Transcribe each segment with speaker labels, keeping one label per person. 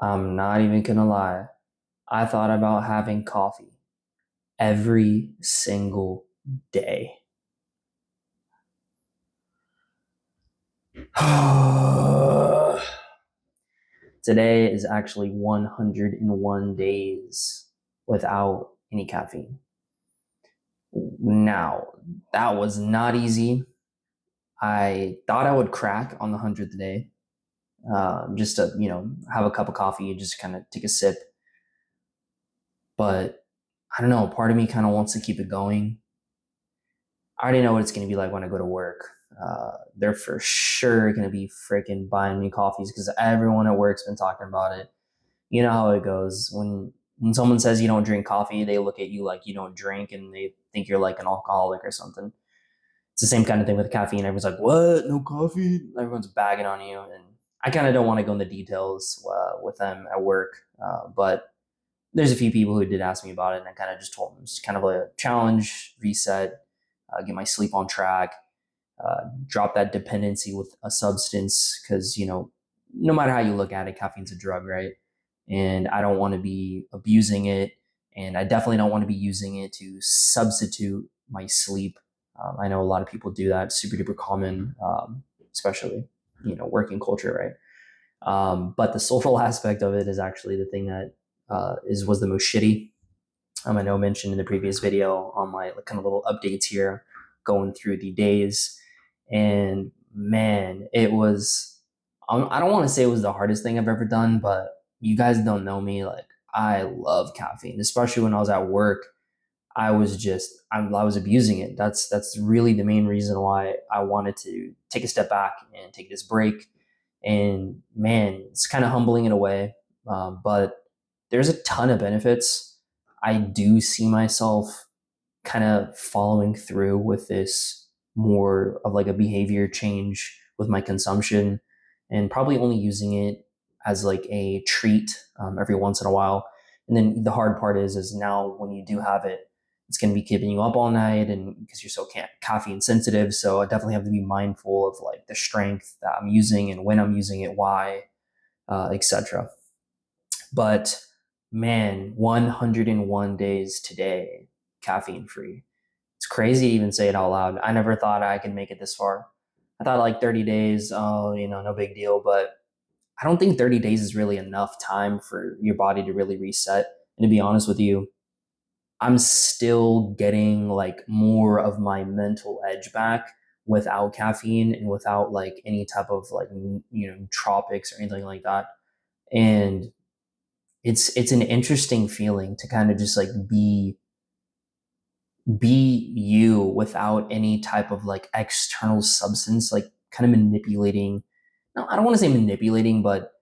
Speaker 1: I'm not even gonna lie. I thought about having coffee every single day. Today is actually 101 days without any caffeine. Now, that was not easy. I thought I would crack on the 100th day, just to, have a cup of coffee and just kind of take a sip. But I don't know, part of me kind of wants to keep it going. I already know what it's going to be like when I go to work. They're for sure going to be freaking buying me coffees because everyone at work's been talking about it. You know how it goes. When someone says you don't drink coffee, they look at you like you don't drink and they think you're like an alcoholic or something. It's the same kind of thing with caffeine. Everyone's like, "What? No coffee?" Everyone's bagging on you, and I kind of don't want to go into details with them at work. But there's a few people who did ask me about it, and I kind of just told them it's kind of a challenge, reset, get my sleep on track, drop that dependency with a substance because no matter how you look at it, caffeine's a drug, right? And I don't want to be abusing it, and I definitely don't want to be using it to substitute my sleep. I know a lot of people do that, super duper common, especially working culture, right? But the social aspect of it is actually the thing that was the most shitty. I know I mentioned in the previous video on my kind of little updates here, going through the days, and man, it was. I don't want to say it was the hardest thing I've ever done, but you guys don't know me. Like I love caffeine, especially when I was at work. I was abusing it. That's really the main reason why I wanted to take a step back and take this break. And man, it's kind of humbling in a way, but there's a ton of benefits. I do see myself kind of following through with this more of like a behavior change with my consumption and probably only using it as like a treat every once in a while. And then the hard part is now when you do have it, it's going to be keeping you up all night and because you're so caffeine sensitive. So I definitely have to be mindful of like the strength that I'm using and when I'm using it, why, etc. But man, 101 days today, caffeine free. It's crazy to even say it out loud. I never thought I could make it this far. I thought like 30 days, oh, no big deal. But I don't think 30 days is really enough time for your body to really reset. And to be honest with you, I'm still getting like more of my mental edge back without caffeine and without like any type of like, tropics or anything like that. And it's an interesting feeling to kind of just like be you without any type of like external substance, like kind of manipulating. No, I don't want to say manipulating, but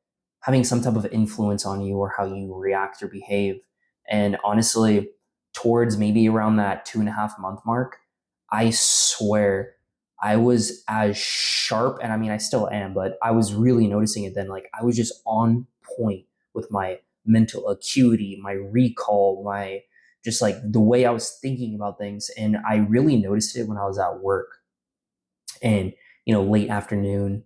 Speaker 1: having some type of influence on you or how you react or behave. And honestly, towards maybe around that 2.5 month mark, I swear I was as sharp, and I mean, I still am, but I was really noticing it then. Like, I was just on point with my mental acuity, my recall, my just like the way I was thinking about things. And I really noticed it when I was at work and, late afternoon,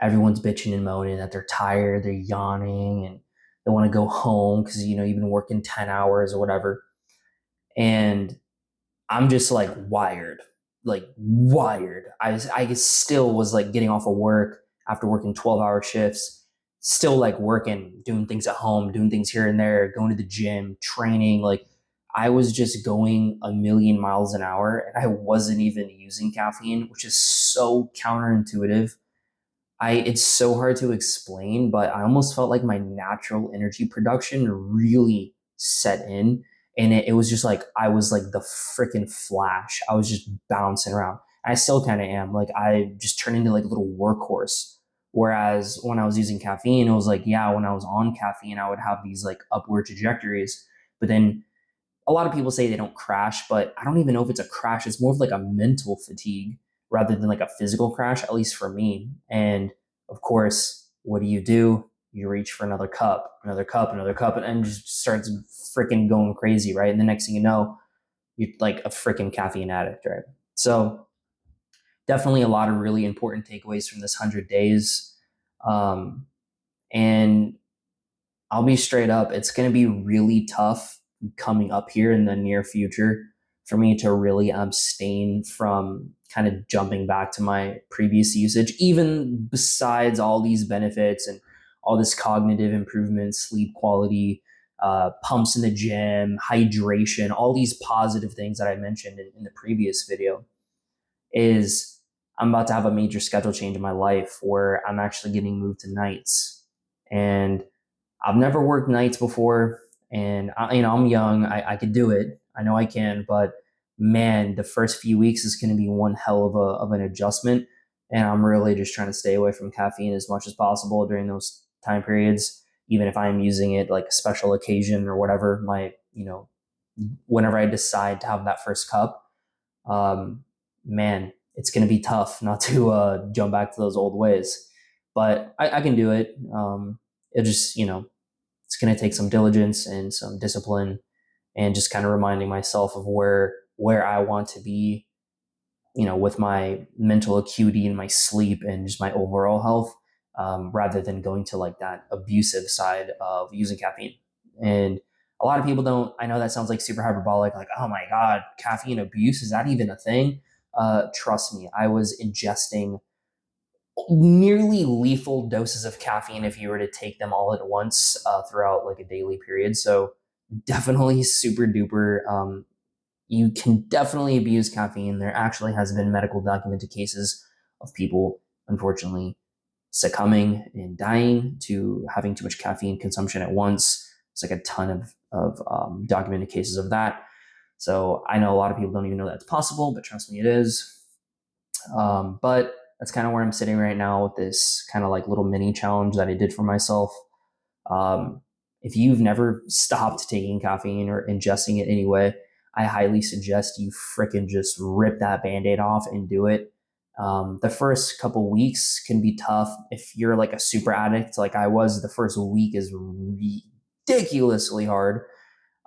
Speaker 1: everyone's bitching and moaning that they're tired, they're yawning, and they want to go home because, you've been working 10 hours or whatever. And I'm just like wired. I still was like getting off of work after working 12-hour shifts, still like working, doing things at home, doing things here and there, going to the gym, training. Like I was just going a million miles an hour and I wasn't even using caffeine, which is so counterintuitive. It's so hard to explain, but I almost felt like my natural energy production really set in. And it was just like I was like the freaking Flash. I was just bouncing around. I still kind of am. Like I just turned into like a little workhorse. Whereas when I was using caffeine, it was like, yeah, when I was on caffeine, I would have these like upward trajectories. But then a lot of people say they don't crash, but I don't even know if it's a crash. It's more of like a mental fatigue rather than like a physical crash, at least for me. And of course, what do? You reach for another cup, another cup, another cup, and just starts freaking going crazy, right? And the next thing you know, you're like a freaking caffeine addict, right? So definitely a lot of really important takeaways from this 100 days. And I'll be straight up. It's going to be really tough coming up here in the near future for me to really abstain from kind of jumping back to my previous usage, even besides all these benefits and all this cognitive improvement, sleep quality, pumps in the gym, hydration, all these positive things that I mentioned in the previous video. Is I'm about to have a major schedule change in my life where I'm actually getting moved to nights. And I've never worked nights before, and I'm young. I could do it. I know I can, but man, the first few weeks is going to be one hell of an adjustment. And I'm really just trying to stay away from caffeine as much as possible during those time periods, even if I'm using it like a special occasion or whatever. Whenever I decide to have that first cup, man, it's going to be tough not to jump back to those old ways. But I can do it. It just, it's going to take some diligence and some discipline, and just kind of reminding myself of where I want to be, with my mental acuity and my sleep and just my overall health, rather than going to like that abusive side of using caffeine. And a lot of people don't. I know that sounds like super hyperbolic, like, oh my God, caffeine abuse, is that even a thing? Trust me, I was ingesting nearly lethal doses of caffeine if you were to take them all at once throughout like a daily period. So definitely super duper. You can definitely abuse caffeine. There actually has been medical documented cases of people, unfortunately, succumbing and dying to having too much caffeine consumption at once. It's like a ton of documented cases of that. So I know a lot of people don't even know that's possible, but trust me, it is. But that's kind of where I'm sitting right now with this kind of like little mini challenge that I did for myself. If you've never stopped taking caffeine or ingesting it anyway, I highly suggest you fricking just rip that band-aid off and do it. The first couple weeks can be tough. If you're like a super addict like I was, the first week is ridiculously hard.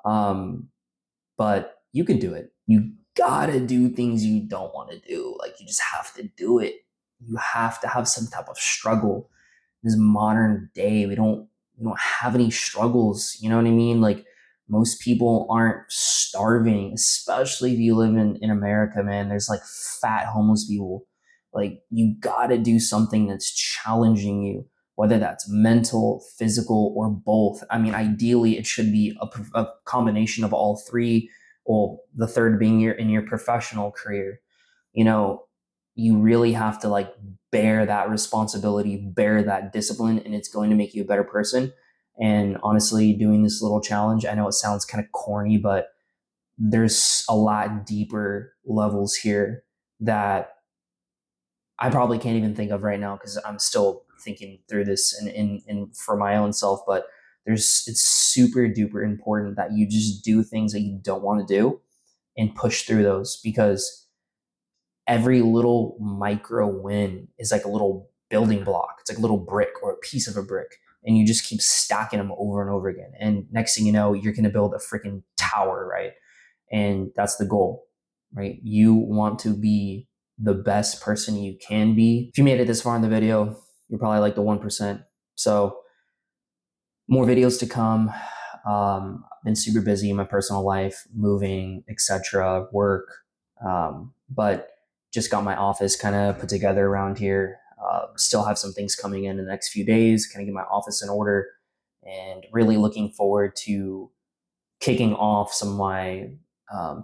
Speaker 1: But you can do it. You gotta do things you don't want to do. Like, you just have to do it. You have to have some type of struggle. This modern day, we don't have any struggles. You know what I mean? Like, most people aren't starving, especially if you live in America, man. There's like fat homeless people. Like, you gotta do something that's challenging you, whether that's mental, physical, or both. I mean, ideally, it should be a combination of all three, or the third being in your professional career. You know, you really have to like bear that responsibility, bear that discipline, and it's going to make you a better person. And honestly, doing this little challenge, I know it sounds kind of corny, but there's a lot deeper levels here that I probably can't even think of right now because I'm still thinking through this and for my own self. But it's super duper important that you just do things that you don't want to do and push through those, because every little micro win is like a little building block. It's like a little brick or a piece of a brick. And you just keep stacking them over and over again. And next thing you know, you're going to build a freaking tower, right? And that's the goal, right? You want to be the best person you can be. If you made it this far in the video, you're probably like the 1%. So more videos to come. I've been super busy in my personal life, moving, etc., work. But just got my office kind of put together around here. Still have some things coming in the next few days, kind of get my office in order, and really looking forward to kicking off some of my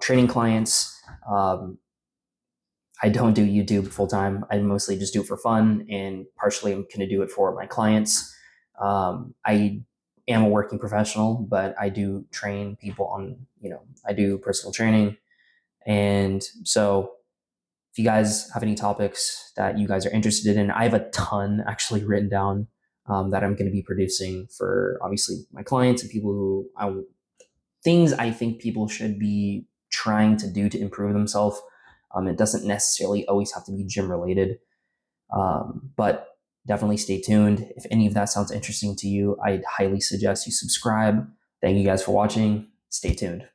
Speaker 1: training clients. I don't do YouTube full time. I mostly just do it for fun, and partially I'm going to do it for my clients. I am a working professional, but I do train people on, I do personal training. And so if you guys have any topics that you guys are interested in, I have a ton actually written down that I'm going to be producing for obviously my clients and people who things I think people should be trying to do to improve themselves. It doesn't necessarily always have to be gym related, but definitely stay tuned. If any of that sounds interesting to you, I'd highly suggest you subscribe. Thank you guys for watching. Stay tuned.